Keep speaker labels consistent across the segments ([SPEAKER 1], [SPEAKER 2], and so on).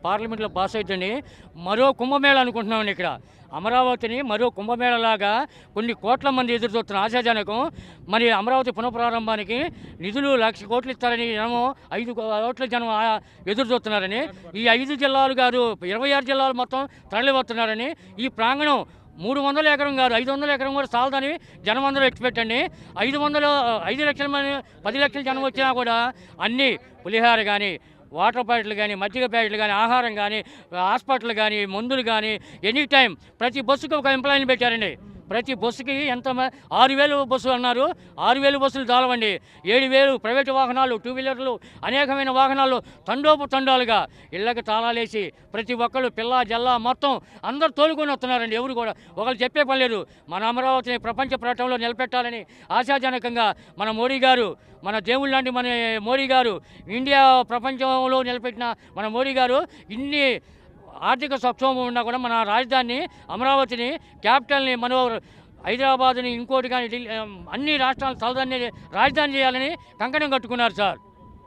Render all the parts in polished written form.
[SPEAKER 1] పార్లమెంట్లో పాస్ అవుతుంది. మరో కుంభమేళ అనుకుంటున్నామండి ఇక్కడ. అమరావతిని మరో కుంభమేళలాగా కొన్ని కోట్ల మంది ఎదురు చూస్తున్న ఆశాజనకం. మరి అమరావతి పునఃప్రారంభానికి నిధులు 1,00,000 కోట్లు ఇస్తారని ఏమో 5 కోట్ల జనం ఎదురు చూస్తున్నారని, ఈ 5 జిల్లాలు కాదు 26 జిల్లాలు మొత్తం తరలివస్తున్నారని, ఈ ప్రాంగణం 300 ఎకరం కాదు 500 ఎకరం కూడా చాలదని జనం అందరూ ఎక్స్పెక్ట్ అండి. 5 లక్షల మంది 10 లక్షల జనం వచ్చినా కూడా అన్నీ పులిహార కానీ, వాటర్ ప్యాకెట్లు కానీ, మజ్జిగ ప్యాకెట్లు కానీ, ఆహారం కానీ, హాస్పిటల్ కానీ, మందులు కానీ ఎనీ టైం ప్రతి బస్సుకు ఒక ఎంప్లాయీని పెట్టారండి. ప్రతి బస్సుకి 6,000 బస్సులు అన్నారు. 6,000 బస్సులు చాలవండి. 7,000 ప్రైవేటు వాహనాలు, 2 వీలర్లు, అనేకమైన వాహనాలు తండోపు-తండాలుగా ఇళ్ళకి తాళాలేసి ప్రతి ఒక్కళ్ళు పిల్ల జల్లా మొత్తం అందరూ తోలుకొని వస్తున్నారండి. ఎవరు కూడా ఒకళ్ళు చెప్పే పని లేదు. మన అమరావతిని ప్రపంచ పటంలో నిలబెట్టాలని ఆశాజనకంగా మన మోడీ గారు, మన దేవుళ్ళు లాంటి మన మోడీ గారు, ఇండియా ప్రపంచంలో నిలబెట్టిన మన మోడీ గారు ఇన్ని ఆర్థిక సక్షోభం ఉన్నా కూడా మన రాజధానిని అమరావతిని క్యాపిటల్ని మన హైదరాబాద్ని ఇంకోటి కానీ అన్ని రాష్ట్రాలు తలదాన్ని రాజధాని చేయాలని కంకణం కట్టుకున్నారు సార్.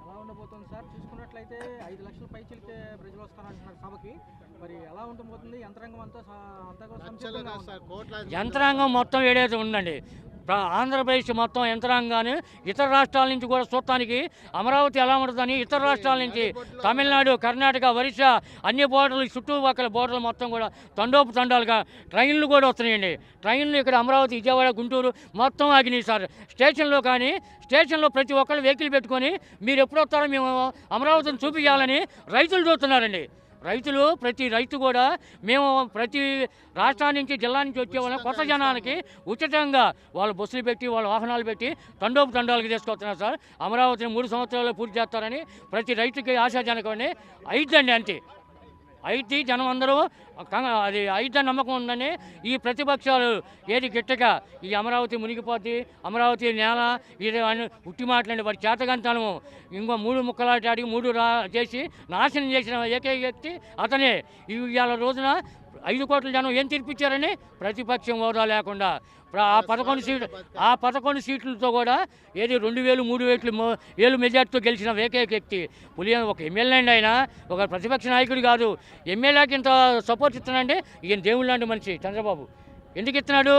[SPEAKER 2] ఎలా ఉండబోతుంది సార్? చూసుకున్నట్లయితే 5 లక్షల పైచిలకే ప్రజలు వస్తారంటున్నారు సభకి. మరి ఎలా ఉండబోతుంది? యంత్రాంగం
[SPEAKER 1] యంత్రాంగం మొత్తం ఏడైతే ఉందండి. ఆంధ్రప్రదేశ్ మొత్తం యంత్రాంగాన్ని ఇతర రాష్ట్రాల నుంచి కూడా చూడటానికి అమరావతి ఎలా ఉంటుందని ఇతర రాష్ట్రాల నుంచి తమిళనాడు, కర్ణాటక, ఒరిస్సా అన్ని బోర్డర్లు చుట్టుపక్కల బోర్డర్లు మొత్తం కూడా తండోపు తండాలుగా ట్రైన్లు కూడా వస్తున్నాయండి. ట్రైన్లు ఇక్కడ అమరావతి, విజయవాడ, గుంటూరు మొత్తం ఆగినాయి సార్. స్టేషన్లో కానీ స్టేషన్లో ప్రతి ఒక్కళ్ళు వెహికల్ పెట్టుకొని మీరు ఎప్పుడు వస్తారో మేము అమరావతిని చూపించాలని రైతులు చూస్తున్నారండి. ప్రతి రైతు కూడా మేము ప్రతి రాష్ట్రాల నుంచి జిల్లా నుంచి వచ్చే వాళ్ళని కొత్త జనానికి ఉచితంగా వాళ్ళ బస్సులు పెట్టి వాళ్ళ వాహనాలు పెట్టి తండోపు తండాలకు తీసుకొస్తున్నారు సార్. అమరావతిని 3 సంవత్సరాల్లో పూర్తి చేస్తారని ప్రతి రైతుకి ఆశాజనకమని అయిద్దండి. అంతే అయితే జనం అందరూ అది అయితే నమ్మకం ఉందని ఈ ప్రతిపక్షాలు ఏది గిట్టక ఈ అమరావతి మునిగిపోద్ది, అమరావతి నేల ఇది అని ఉట్టి మాట్లాడి వారి చేతకంతనము ఇంకో 3 ముక్కలాటాడి 3 చేసి నాశనం చేసిన ఏకైక వ్యక్తి అతనే. ఇవాళ రోజున 5 కోట్ల జనం ఏం తీర్పిచ్చారని ప్రతిపక్షం హోదా లేకుండా ఆ 11 సీట్లతో కూడా ఏది 2,000, 3,000 మెజార్టీతో గెలిచిన ఏకైక వ్యక్తి ఒక ఎమ్మెల్యే అండి. ఆయన ఒక ప్రతిపక్ష నాయకుడు కాదు. ఎమ్మెల్యేకి ఇంత సపోర్ట్ ఇస్తున్నాడంటే ఈయన దేవుడు లాంటి మనిషి చంద్రబాబు. ఎందుకు ఇస్తున్నాడు?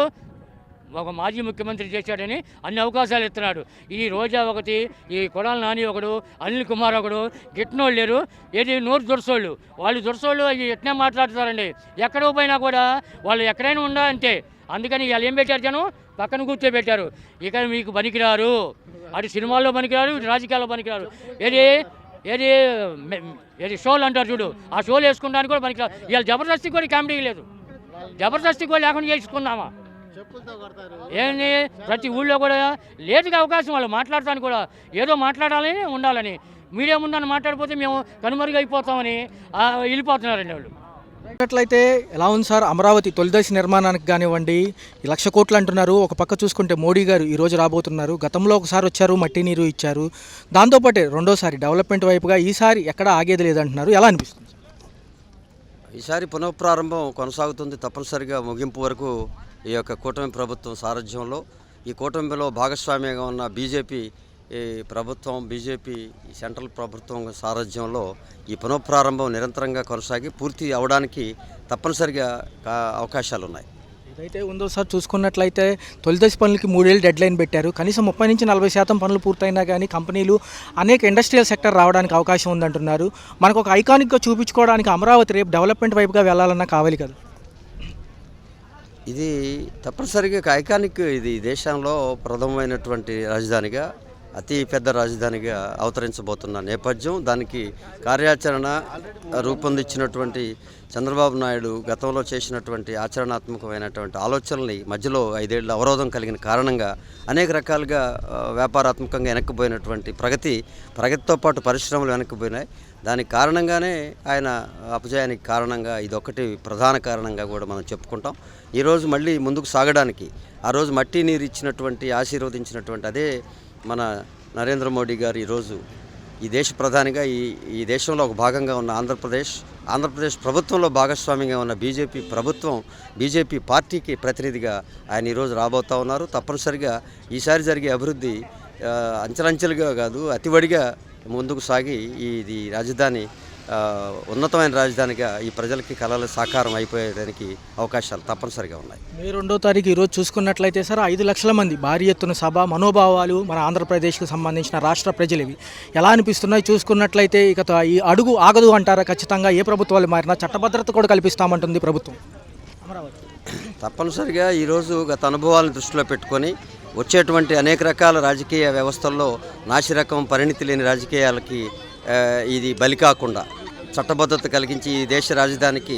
[SPEAKER 1] ఒక మాజీ ముఖ్యమంత్రి చేశాడని అన్ని అవకాశాలు ఇస్తున్నాడు. ఈ రోజా ఒకటి, ఈ కొడాల నాని ఒకడు, అనిల్ కుమార్ ఒకడు, గిట్టినోళ్ళు లేరు. ఏది నోరు దొరసోళ్ళు, వాళ్ళు దొరసోళ్ళు ఎట్నే మాట్లాడుతారండి. ఎక్కడో పోయినా కూడా వాళ్ళు ఎక్కడైనా ఉండాలంటే అందుకని వాళ్ళు ఏం పెట్టారు? జనం పక్కన కూర్చోబెట్టారు. ఇక మీకు పనికిరారు, అటు సినిమాల్లో పనికిరారు, ఇటు రాజకీయాల్లో పనికిరారు. ఏది షోలు అంటారు చూడు, ఆ షోలు వేసుకుంటానికి కూడా పనికిరారు. ఇవాళ జబర్దస్తి కూడా కామెడీ లేదు. జబర్దస్తి కూడా లేకుండా చేసుకున్నామా ఏంటి? ప్రతి ఊళ్ళో కూడా లేటుగా అవకాశం వాళ్ళు మాట్లాడటానికి కూడా ఏదో మాట్లాడాలని ఉండాలని మీడియా ముందని మాట్లాడిపోతే మేము కనుమరుగైపోతామని వెళ్ళిపోతున్నారండి వాళ్ళు.
[SPEAKER 2] అట్లయితే ఎలా ఉంది సార్ అమరావతి తొలిదశ నిర్మాణానికి కానివ్వండి? 1,00,000 కోట్లు అంటున్నారు. ఒక పక్క చూసుకుంటే మోడీ గారు ఈరోజు రాబోతున్నారు. గతంలో ఒకసారి వచ్చారు, మట్టి నీరు ఇచ్చారు. దాంతోపాటే రెండోసారి డెవలప్మెంట్ వైపుగా ఈసారి ఎక్కడా ఆగేది లేదంటున్నారు. ఎలా అనిపిస్తుంది?
[SPEAKER 3] ఈసారి పునఃప్రారంభం కొనసాగుతుంది. తప్పనిసరిగా ముగింపు వరకు ఈ యొక్క కూటమి ప్రభుత్వం సారథ్యంలో, ఈ కూటమిలో భాగస్వామ్యంగా ఉన్న బీజేపీ ప్రభుత్వం, బీజేపీ సెంట్రల్ ప్రభుత్వం సారథ్యంలో ఈ పునఃప్రారంభం నిరంతరంగా కొనసాగి పూర్తి అవడానికి తప్పనిసరిగా అవకాశాలు ఉన్నాయి.
[SPEAKER 2] ఏదైతే ఉందో సార్ చూసుకున్నట్లయితే తొలిదశ పనులకి 3 ఏళ్ళు డెడ్ లైన్ పెట్టారు. కనీసం 30 నుంచి 40% పనులు పూర్తయినా కానీ కంపెనీలు అనేక ఇండస్ట్రియల్ సెక్టర్ రావడానికి అవకాశం ఉందంటున్నారు. మనకు ఒక ఐకానిక్గా చూపించుకోవడానికి అమరావతి రేపు డెవలప్మెంట్ వైపుగా వెళ్ళాలన్నా కావాలి కదా.
[SPEAKER 3] ఇది తప్పనిసరిగా ఐకానిక్. ఇది దేశంలో ప్రథమమైనటువంటి రాజధానిగా, అతి పెద్ద రాజధానిగా అవతరించబోతున్న నేపథ్యం, దానికి కార్యాచరణ రూపొందించినటువంటి చంద్రబాబు నాయుడు గతంలో చేసినటువంటి ఆచరణాత్మకమైనటువంటి ఆలోచనల్ని మధ్యలో 5 ఏళ్ళ అవరోధం కలిగిన కారణంగా అనేక రకాలుగా వ్యాపారాత్మకంగా వెనక్కిపోయినటువంటి ప్రగతితో పాటు పరిశ్రమలు వెనక్కిపోయినాయి. దానికి కారణంగానే ఆయన అపజయానికి కారణంగా ఇదొకటి ప్రధాన కారణంగా కూడా మనం చెప్పుకుంటాం. ఈరోజు మళ్ళీ ముందుకు సాగడానికి ఆ రోజు మట్టి నీరు ఇచ్చినటువంటి ఆశీర్వదించినటువంటి అదే మన నరేంద్ర మోడీ గారు ఈరోజు ఈ దేశ ప్రధానిగా ఈ దేశంలో ఒక భాగంగా ఉన్న ఆంధ్రప్రదేశ్ ప్రభుత్వంలో భాగస్వామ్యంగా ఉన్న బీజేపీ పార్టీకి ప్రతినిధిగా ఆయన ఈరోజు రాబోతూ ఉన్నారు. తప్పనిసరిగా ఈసారి జరిగే అభివృద్ధి అంచెలంచెలుగా కాదు, అతివడిగా ముందుకు సాగి ఈ రాజధాని ఉన్నతమైన రాజధానిగా ఈ ప్రజలకి కళలు సాకారం అయిపోయేదానికి అవకాశాలు తప్పనిసరిగా ఉన్నాయి.
[SPEAKER 2] మే 2వ తారీఖు ఈరోజు చూసుకున్నట్లయితే సార్ 5 లక్షల మంది భారీ ఎత్తున సభ మనోభావాలు మన ఆంధ్రప్రదేశ్కి సంబంధించిన రాష్ట్ర ప్రజలవి ఎలా అనిపిస్తున్నాయి చూసుకున్నట్లయితే ఇక ఈ అడుగు ఆగదు అంటారా? ఖచ్చితంగా ఏ ప్రభుత్వాలు మారినా చట్టభద్రత కూడా కల్పిస్తామంటుంది ప్రభుత్వం. అమరావతి
[SPEAKER 3] తప్పనిసరిగా ఈరోజు గత అనుభవాలను దృష్టిలో పెట్టుకొని వచ్చేటువంటి అనేక రకాల రాజకీయ వ్యవస్థల్లో నాసిరకం పరిణితి లేని రాజకీయాలకి ఇది బలి కాకుండా చట్టబద్ధత కలిగించి ఈ దేశ రాజధానికి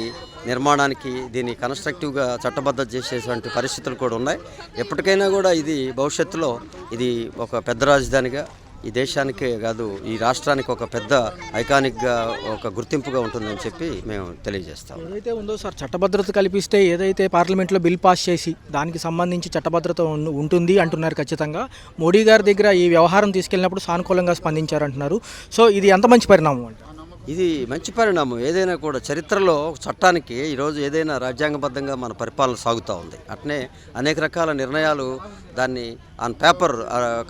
[SPEAKER 3] నిర్మాణానికి దీన్ని కన్స్ట్రక్టివ్గా చట్టబద్ధత చేసేటువంటి పరిస్థితులు కూడా ఉన్నాయి. ఎప్పటికైనా కూడా ఇది భవిష్యత్తులో ఇది ఒక పెద్ద రాజధానిగా ఈ దేశానికే కాదు ఈ రాష్ట్రానికి ఒక పెద్ద ఐకానిక్గా ఒక గుర్తింపుగా ఉంటుందని చెప్పి మేము తెలియజేస్తాం.
[SPEAKER 2] ఏదైతే ఉందో సార్ చట్టభద్రత కల్పిస్తే ఏదైతే పార్లమెంట్లో బిల్ పాస్ చేసి దానికి సంబంధించి చట్టభద్రత ఉంటుంది అంటున్నారు. ఖచ్చితంగా మోడీ గారి దగ్గర ఈ వ్యవహారం తీసుకెళ్ళినప్పుడు సానుకూలంగా స్పందించారంటున్నారు. సో ఇది ఎంత మంచి పరిణామం అంటే?
[SPEAKER 3] ఇది మంచి పరిణామం. ఏదైనా కూడా చరిత్రలో చట్టానికి ఈరోజు ఏదైనా రాజ్యాంగబద్ధంగా మన పరిపాలన సాగుతూ ఉంది. అట్నే అనేక రకాల నిర్ణయాలు దాన్ని ఆన్ పేపర్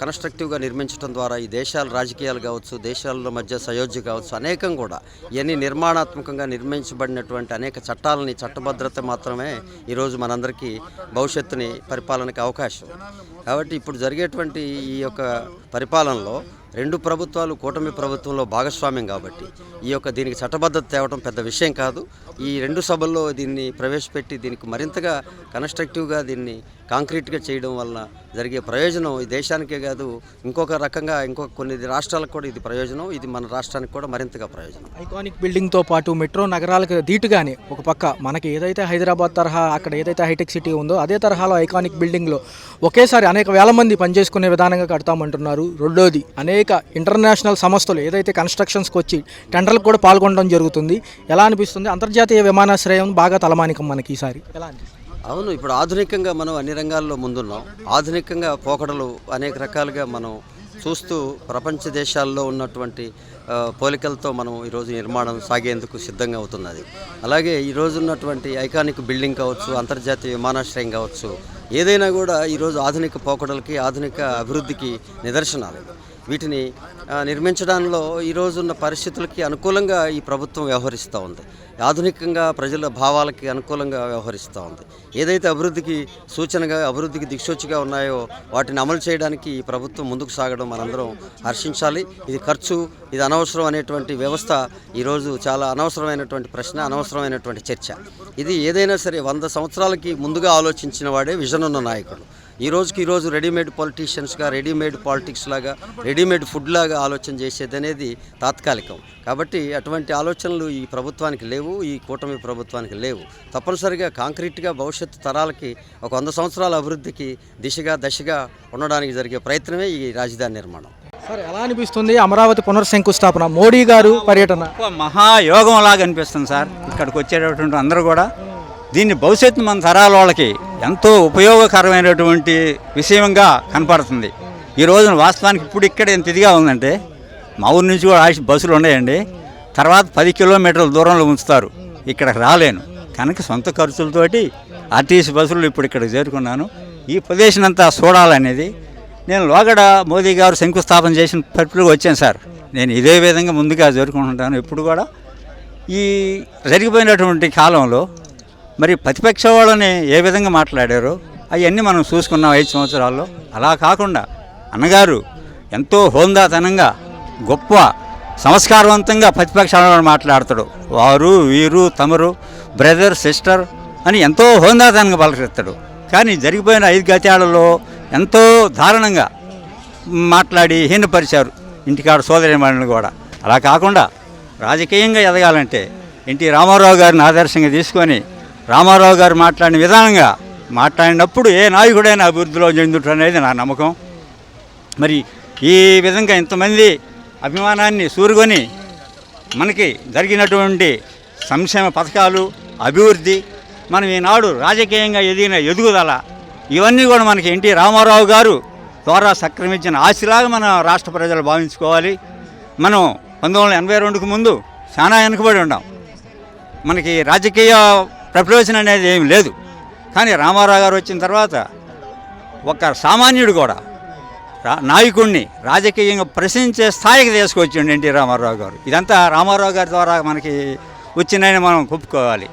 [SPEAKER 3] కన్స్ట్రక్టివ్గా నిర్మించడం ద్వారా ఈ దేశాల రాజకీయాలు కావచ్చు, దేశాల మధ్య సయోధ్య కావచ్చు, అనేకం కూడా ఇవన్నీ నిర్మాణాత్మకంగా నిర్మించబడినటువంటి అనేక చట్టాలని చట్టభద్రత మాత్రమే ఈరోజు మనందరికీ భవిష్యత్తుని పరిపాలనకి అవకాశం. కాబట్టి ఇప్పుడు జరిగేటువంటి ఈ యొక్క పరిపాలనలో రెండు ప్రభుత్వాలు కూటమి ప్రభుత్వంలో భాగస్వామ్యం కాబట్టి దీనికి చట్టబద్ధత తేవడం పెద్ద విషయం కాదు. ఈ రెండు సభల్లో దీన్ని ప్రవేశపెట్టి దీనికి మరింతగా కన్స్ట్రక్టివ్గా దీన్ని కాంక్రీట్గా చేయడం వలన జరిగే ప్రయోజనం ఈ దేశానికే కాదు ఇంకొక రకంగా కొన్ని రాష్ట్రాలకు కూడా ఇది ప్రయోజనం. ఇది మన రాష్ట్రానికి కూడా మరింతగా ప్రయోజనం.
[SPEAKER 2] ఐకానిక్ బిల్డింగ్తో పాటు మెట్రో నగరాలకు ధీటుగానే ఒక పక్క మనకి ఏదైతే హైదరాబాద్ తరహా అక్కడ ఏదైతే హైటెక్ సిటీ ఉందో అదే తరహాలో ఐకానిక్ బిల్డింగ్లో ఒకేసారి అనేక వేల మంది పనిచేసుకునే విధానంగా కడతామంటున్నారు. రెండోది అనేక ఇంటర్నేషనల్ సంస్థలు ఏదైతే కన్స్ట్రక్షన్స్కి వచ్చి టెండర్లకు కూడా పాల్గొనడం జరుగుతుంది. ఎలా అనిపిస్తుంది? అంతర్జాతీయ విమానాశ్రయం బాగా తలమానికం మనకి ఈసారి ఎలా అనిపిస్తుంది?
[SPEAKER 3] అవును, ఇప్పుడు ఆధునికంగా మనం అన్ని రంగాల్లో ముందున్నాం. ఆధునికంగా పోకడలు అనేక రకాలుగా మనం చూస్తూ ప్రపంచ దేశాల్లో ఉన్నటువంటి పోలికలతో మనం ఈరోజు నిర్మాణం సాగేందుకు సిద్ధంగా అవుతున్నది. అలాగే ఈరోజు ఉన్నటువంటి ఐకానిక్ బిల్డింగ్ కావచ్చు, అంతర్జాతీయ విమానాశ్రయం కావచ్చు, ఏదైనా కూడా ఈరోజు ఆధునిక పోకడలకి ఆధునిక అభివృద్ధికి నిదర్శనాలు. వీటిని నిర్మించడంలో ఈరోజున్న పరిస్థితులకి అనుకూలంగా ఈ ప్రభుత్వం వ్యవహరిస్తూ ఉంది. ఆధునికంగా ప్రజల భావాలకి అనుకూలంగా వ్యవహరిస్తూ ఉంది. ఏదైతే అభివృద్ధికి సూచనగా అభివృద్ధికి దిక్సూచిగా ఉన్నాయో వాటిని అమలు చేయడానికి ఈ ప్రభుత్వం ముందుకు సాగడం మనందరం హర్షించాలి. ఇది ఖర్చు, ఇది అనవసరం అనేటువంటి వ్యవస్థ ఈరోజు చాలా అనవసరమైనటువంటి ప్రశ్న, అనవసరమైనటువంటి చర్చ. ఇది ఏదైనా సరే 100 సంవత్సరాలకి ముందుగా ఆలోచించిన వాడే విజన్ ఉన్న నాయకుడు. ఈరోజు రెడీమేడ్ పొలిటీషియన్స్గా, రెడీమేడ్ పాలిటిక్స్ లాగా, రెడీమేడ్ ఫుడ్ లాగా ఆలోచన చేసేది అనేది తాత్కాలికం. కాబట్టి అటువంటి ఆలోచనలు ఈ ప్రభుత్వానికి లేవు, ఈ కూటమి ప్రభుత్వానికి లేవు. తప్పనిసరిగా కాంక్రీట్గా భవిష్యత్తు తరాలకి ఒక 100 సంవత్సరాల అభివృద్ధికి దశగా ఉండడానికి జరిగే ప్రయత్నమే ఈ రాజధాని నిర్మాణం.
[SPEAKER 2] సార్ ఎలా అనిపిస్తుంది అమరావతి పునర్శంకుస్థాపన, మోడీ గారు పర్యటన?
[SPEAKER 4] మహాయోగం లాగా అనిపిస్తుంది సార్. ఇక్కడికి వచ్చేటటువంటి అందరూ కూడా దీన్ని భవిష్యత్తు మన తరాల వాళ్ళకి ఎంతో ఉపయోగకరమైనటువంటి విషయంగా కనపడుతుంది. ఈ రోజున వాస్తవానికి ఇప్పుడు ఇక్కడ ఎంత ఇదిగా ఉందంటే మా ఊరి నుంచి కూడా బస్సులు ఉన్నాయండి. తర్వాత 10 కిలోమీటర్ల దూరంలో ఉంచుతారు. ఇక్కడికి రాలేను కనుక సొంత ఖర్చులతోటి ఆర్టీసీ బస్సులు ఇప్పుడు ఇక్కడికి చేరుకున్నాను. ఈ ప్రదేశం అంతా చూడాలనేది నేను లోగడ మోదీ గారు శంకుస్థాపన చేసిన పరిస్థితిలో వచ్చాను సార్. నేను ఇదే విధంగా ముందుగా జరుపుకుంటుంటాను ఎప్పుడు కూడా. ఈ జరిగిపోయినటువంటి కాలంలో మరి ప్రతిపక్ష వాళ్ళని ఏ విధంగా మాట్లాడారో అవన్నీ మనం చూసుకున్నాం 5 సంవత్సరాల్లో. అలా కాకుండా అన్నగారు ఎంతో హోందాతనంగా గొప్ప సంస్కారవంతంగా ప్రతిపక్షాలను మాట్లాడతాడు. వారు వీరు తమరు బ్రదర్ సిస్టర్ అని ఎంతో హోందాతనంగా పలకరిస్తాడు. కానీ జరిగిపోయిన 5 గతాలలో ఎంతో దారుణంగా మాట్లాడి హీనపరిచారు ఇంటికాడ సోదరిమణులు కూడా. అలా కాకుండా రాజకీయంగా ఎదగాలంటే ఎన్టీ రామారావు గారిని ఆదర్శంగా తీసుకొని రామారావు గారు మాట్లాడిన విధానంగా మాట్లాడినప్పుడు ఏ నాయకుడైనా అభివృద్ధిలో చెందుతాడు అనేది నా నమ్మకం. మరి ఈ విధంగా ఇంతమంది అభిమానాన్ని సూరుకొని మనకి జరిగినటువంటి సంక్షేమ పథకాలు, అభివృద్ధి, మనం ఈనాడు రాజకీయంగా ఎదిగిన ఎదుగుదల ఇవన్నీ కూడా మనకి ఎన్టీ రామారావు గారు ద్వారా సంక్రమించిన ఆశలాగా మన రాష్ట్ర ప్రజలు భావించుకోవాలి. మనం 1982కు ముందు చాలా వెనుకబడి ఉన్నాం. మనకి రాజకీయ ప్రయోజనం అనేది ఏమి లేదు. కానీ రామారావు గారు వచ్చిన తర్వాత ఒక సామాన్యుడు కూడా నాయకుడిని రాజకీయంగా ప్రశ్నించే స్థాయికి తీసుకొచ్చిండు ఎన్టీ రామారావు గారు. ఇదంతా రామారావు గారి ద్వారా మనకి వచ్చిందని మనం ఒప్పుకోవాలి.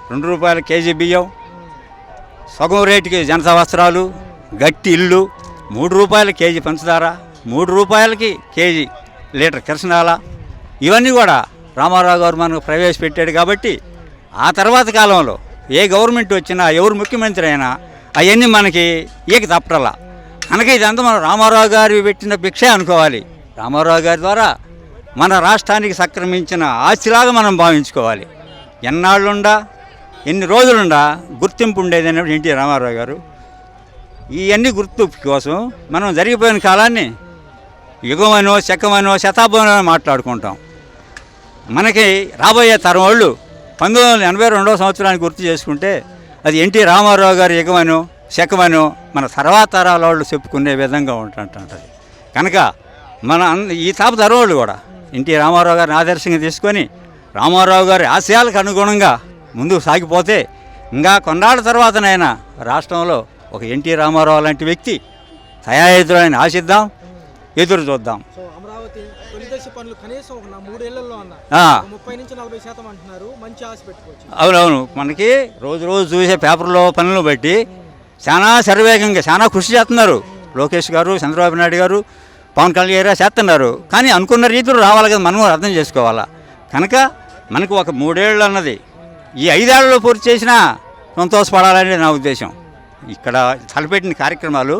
[SPEAKER 4] 2 రూపాయల కేజీ బియ్యం, సగం రేటుకి జనతా వస్త్రాలు, గట్టి ఇల్లు, 3 రూపాయల కేజీ పంచదార, 3 రూపాయలకి కేజీ లీటర్ కిరసనాల, ఇవన్నీ కూడా రామారావు గారు మనకు ప్రవేశపెట్టాడు. కాబట్టి ఆ తర్వాత కాలంలో ఏ గవర్నమెంట్ వచ్చినా, ఎవరు ముఖ్యమంత్రి అయినా అవన్నీ మనకి ఏక తప్పటలా. కనుక ఇదంతా మనం రామారావు గారు పెట్టిన భిక్షే అనుకోవాలి. రామారావు గారి ద్వారా మన రాష్ట్రానికి సంక్రమించిన ఆస్తిలాగా మనం భావించుకోవాలి. ఎన్నాళ్ళుండా, ఎన్ని రోజులుండా గుర్తింపు ఉండేది అన్నప్పుడు ఎన్టీ రామారావు గారు. ఇవన్నీ గుర్తు కోసం మనం జరిగిపోయిన కాలాన్ని యుగమనో, శకమనో, శతాబ్దమనో మాట్లాడుకుంటాం. మనకి రాబోయే తరం వాళ్ళు 1982 సంవత్సరానికి గుర్తు చేసుకుంటే అది ఎన్టీ రామారావు గారి యుగమనో, శకమనో మన తర్వాత తరాల వాళ్ళు చెప్పుకునే విధంగా ఉంటుంటుంది. కనుక మన ఈ తరం వాళ్ళు కూడా ఎన్టీ రామారావు గారిని ఆదర్శంగా తీసుకొని రామారావు గారి ఆశయాలకు అనుగుణంగా ముందుకు సాగిపోతే ఇంకా కొన్నాళ్ళ తర్వాతనైనా రాష్ట్రంలో ఒక ఎన్టీ రామారావు లాంటి వ్యక్తి తయారవుతాడని ఆశిద్దాం, ఎదురు చూద్దాం.
[SPEAKER 2] అమరావతి తొలి దశ పనులు కనీసం ఒక 3 ఏళ్లలో 30 నుంచి 40% అంటున్నారు. మంచి ఆశ పెట్టుకోవచ్చు.
[SPEAKER 4] అవునవును, మనకి రోజు చూసే పేపర్లో పనులను బట్టి చాలా శరవేగంగా చాలా కృషి చేస్తున్నారు. లోకేష్ గారు, చంద్రబాబు నాయుడు గారు, పవన్ కళ్యాణ్ గారు చేస్తున్నారు. కానీ అనుకున్న రీతిలో రావాలి కదా, మనం అర్థం చేసుకోవాలా. కనుక మనకు ఒక 3 ఏళ్ళు అన్నది ఈ 5 ఏళ్లలో పూర్తి చేసినా సంతోషపడాలనేది నా ఉద్దేశం. ఇక్కడ తలపెట్టిన కార్యక్రమాలు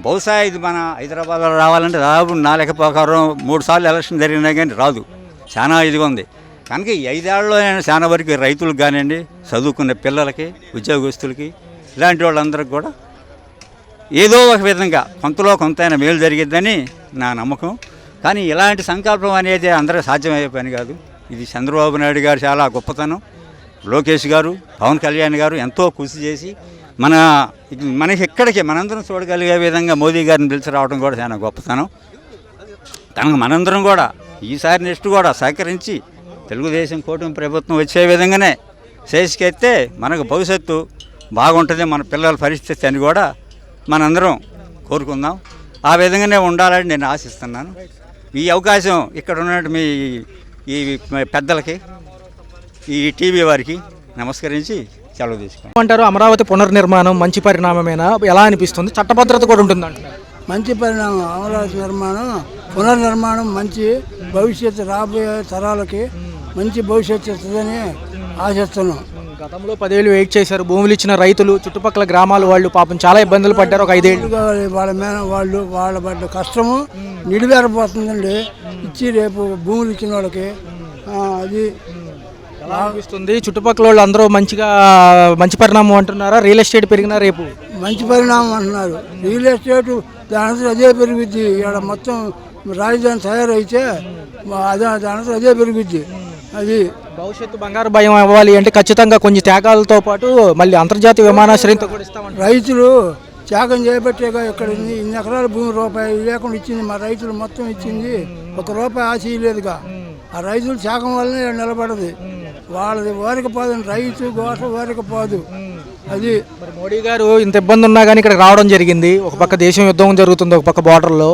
[SPEAKER 4] బహుశా ఇది మన హైదరాబాద్లో రావాలంటే దాదాపు నా లెక్క ప్రకారం 3 సార్లు ఎలక్షన్ జరిగినా కానీ రాదు. చాలా ఇదిగా ఉంది. కనుక ఈ 5 ఏళ్లలో చాలా వరకు రైతులకు కానివ్వండి, చదువుకునే పిల్లలకి, ఉద్యోగస్తులకి, ఇలాంటి వాళ్ళందరికీ కూడా ఏదో ఒక విధంగా కొంతలో కొంతైనా మేలు జరిగిద్దని నా నమ్మకం. కానీ ఇలాంటి సంకల్పం అనేది అందరూ సాధ్యమయ్యే పని కాదు. ఇది చంద్రబాబు నాయుడు గారు చాలా గొప్పతనం. లోకేష్ గారు, పవన్ కళ్యాణ్ గారు ఎంతో కృషి చేసి మనకి ఎక్కడికి మనందరం చూడగలిగే విధంగా మోదీ గారిని పిలిచి రావడం కూడా చాలా గొప్పతనం. కనుక మనందరం కూడా ఈసారి నెక్స్ట్ కూడా సహకరించి తెలుగుదేశం కూటమి ప్రభుత్వం వచ్చే విధంగానే చేసుకెత్తే మనకు భవిష్యత్తు బాగుంటుంది, మన పిల్లల పరిస్థితి అని కూడా మనందరం కోరుకుందాం. ఆ విధంగానే ఉండాలని నేను ఆశిస్తున్నాను. ఈ అవకాశం ఇక్కడ ఉన్నట్టు మీ ఈ పెద్దలకి, ఈ టీవీ వారికి నమస్కరించి సెలవు తీసుకుంటాం.
[SPEAKER 2] అంటారు అమరావతి పునర్నిర్మాణం మంచి పరిణామమేనా? ఎలా అనిపిస్తుంది? చట్టభద్రత కూడా ఉంటుంది అంటున్నారు.
[SPEAKER 5] మంచి పరిణామం. అమరావతి పునర్నిర్మాణం మంచి భవిష్యత్తు, రాబోయే తరాలకి మంచి భవిష్యత్తు ఇస్తుందని ఆశిస్తున్నాం.
[SPEAKER 2] గతంలో 10 ఏళ్ళు వెయిట్ చేశారు. భూములు ఇచ్చిన రైతులు, చుట్టుపక్కల గ్రామాల వాళ్ళు పాపం చాలా ఇబ్బందులు పడ్డారు. ఒక 5 ఏళ్ళు
[SPEAKER 5] వాళ్ళ పడ్డ కష్టము నిడివేరపోతుందండి. ఇచ్చి రేపు భూములు ఇచ్చిన వాళ్ళకి అది
[SPEAKER 2] ఎలా అనిపిస్తుంది? చుట్టుపక్కల వాళ్ళు అందరూ మంచి పరిణామం అంటున్నారా? రియల్ ఎస్టేట్ పెరిగినా రేపు
[SPEAKER 5] మంచి పరిణామం అంటున్నారు. రియల్ ఎస్టేట్ దాని అదే పెరుగుద్ది. ఇక్కడ మొత్తం రాజధాని తయారైతే దాని అదే పెరుగుద్ది. అది
[SPEAKER 2] భవిష్యత్తు బంగారు భయం అవ్వాలి అంటే ఖచ్చితంగా కొన్ని త్యాగాలతో పాటు మళ్ళీ అంతర్జాతీయ విమానాశ్రయంతో కూడా ఇస్తామంటారు.
[SPEAKER 5] రైతులు త్యాగం చేపట్టేగా ఇక్కడ ఇన్ని ఎకరాల భూమి రూపాయి లేకుండా ఇచ్చింది. మా రైతులు మొత్తం ఇచ్చింది. 1 రూపాయి ఆశ లేదుగా. ఆ రైతులు త్యాగం వల్లనే నిలబడదు. వాళ్ళది వారికి పోదు, రైతు గోస వారికి పోదు. అది
[SPEAKER 2] మరి మోడీ గారు ఇంత ఇబ్బంది ఉన్నా కానీ ఇక్కడ రావడం జరిగింది. ఒక పక్క దేశం యుద్ధం జరుగుతుంది, ఒక పక్క బార్డర్లో.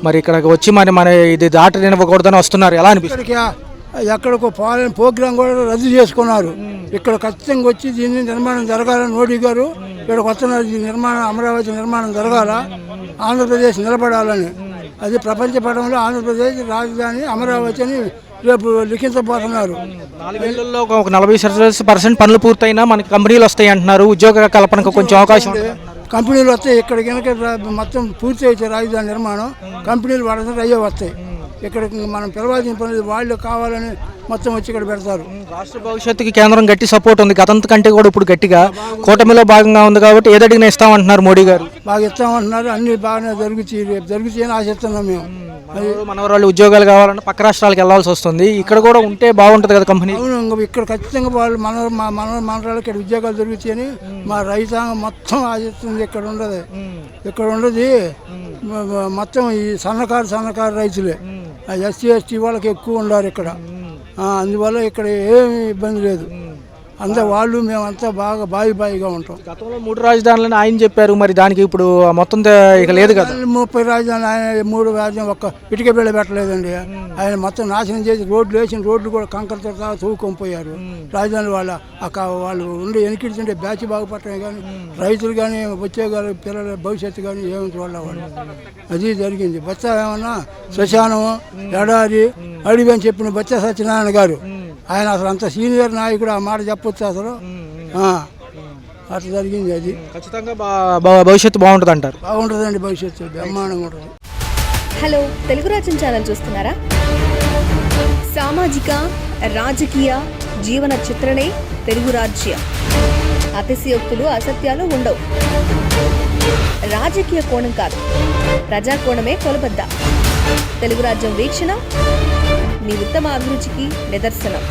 [SPEAKER 2] మరి ఇక్కడికి వచ్చి మన ఇది దాటనివ్వకూడదని వస్తున్నారు. ఎలా అనిపిస్తుంది?
[SPEAKER 5] ఎక్కడికో ప్రోగ్రాం కూడా రద్దు చేసుకున్నారు. ఇక్కడ ఖచ్చితంగా వచ్చి దీన్ని నిర్మాణం జరగాలని మోడీ గారు ఇక్కడికి వస్తున్నారు. ఈ అమరావతి నిర్మాణం జరగాల, ఆంధ్రప్రదేశ్ నిలబడాలని. అది ప్రపంచ పటంలో ఆంధ్రప్రదేశ్ రాజధాని అమరావతి అని రేపు లిఖించబోతున్నారు.
[SPEAKER 2] 4 ఏళ్లలో ఒక 40% పనులు పూర్తయినా మనకి కంపెనీలు వస్తాయి అంటున్నారు. ఉద్యోగ కల్పనకు కొంచెం అవకాశం
[SPEAKER 5] కంపెనీలు వస్తాయి. ఇక్కడ కనుక మొత్తం పూర్తి అయితే రాజధాని నిర్మాణం కంపెనీలు వాడతారు, అయ్యే వస్తాయి. ఇక్కడ మనం పిలవాల్సిన పనులు వాళ్ళు కావాలని మొత్తం వచ్చి ఇక్కడ పెడతారు.
[SPEAKER 2] రాష్ట్ర భవిష్యత్తుకి కేంద్రం గట్టి సపోర్ట్ ఉంది. గతంత కంటే కూడా ఇప్పుడు గట్టిగా కూటమిలో భాగంగా ఉంది కాబట్టి ఏదడిగినా ఇస్తామంటున్నారు మోడీ గారు.
[SPEAKER 5] బాగా ఇస్తామంటున్నారు. అన్ని బాగానే జరుగుతాయి. రేపు జరుగుతాయని ఆశిస్తున్నాం మేము.
[SPEAKER 2] మనవరాళ్ళు ఉద్యోగాలు కావాలంటే పక్క రాష్ట్రాలకు వెళ్లాల్సి వస్తుంది. ఇక్కడ కూడా ఉంటే బాగుంటుంది కదా కంపెనీ.
[SPEAKER 5] అవును, ఇక్కడ ఖచ్చితంగా వాళ్ళు మనవరాళ్ళకి ఇక్కడ ఉద్యోగాలు దొరుకుతాయని మా రైతాంగం మొత్తం ఆశిస్తుంది. ఇక్కడ ఉండదు మొత్తం ఈ సన్నకారు రైతులే. ఎస్సీ ఎస్టీ వాళ్ళకి ఎక్కువ ఉన్నారు ఇక్కడ. అందువల్ల ఇక్కడ ఏమి ఇబ్బంది లేదు. అందరూ వాళ్ళు మేమంతా బాగా బాయిగా ఉంటాం.
[SPEAKER 2] గతంలో 3 రాజధానులని ఆయన చెప్పారు, మరి దానికి ఇప్పుడు మొత్తం ఇక లేదు కదా.
[SPEAKER 5] 30 రాజధానులు ఆయన 3 రాజధానులు ఒక్క ఇటుక బిళ్ళ పెట్టలేదండి. ఆయన మొత్తం నాశనం చేసి రోడ్లు వేసిన రోడ్లు కూడా కంకరతో తవ్వుకొని పోయారు. రాజధాని వాళ్ళు ఉండే వెనకిడుతుంటే బ్యాచ్ బాగుపడటమే కానీ రైతులు కానీ ఉద్యోగాలు పిల్లల భవిష్యత్తు కానీ ఏమి చూడలేవాళ్ళు. అది జరిగింది. బొత్స ఏమన్నా శ్మశానము ఎడారి అడివి అని చెప్పిన బొత్స సత్యనారాయణ గారు, ఆయన అసలు అంత సీనియర్ నాయకుడు, ఆ మాట చెప్పొచ్చు అసలు. అట్లా జరిగింది. అది
[SPEAKER 2] ఖచ్చితంగా భవిష్యత్తు బాగుంటుంది అంటారు.
[SPEAKER 5] బాగుంటుందండి, భవిష్యత్తు బ్రహ్మాండంగా ఉంటుంది.
[SPEAKER 6] హలో, తెలుగు రాజ్యం ఛానల్ చూస్తున్నారా? సామాజిక రాజకీయ జీవన చిత్రణే తెలుగు రాజ్యం. అతిశయోక్తులు అసత్యాలు ఉండవు. రాజకీయ కోణం కాదు, ప్రజా కోణమే కొలబద్ద. తెలుగు రాజ్యం వీక్షణ మీ ఉత్తమ అభిరుచికి నిదర్శనం.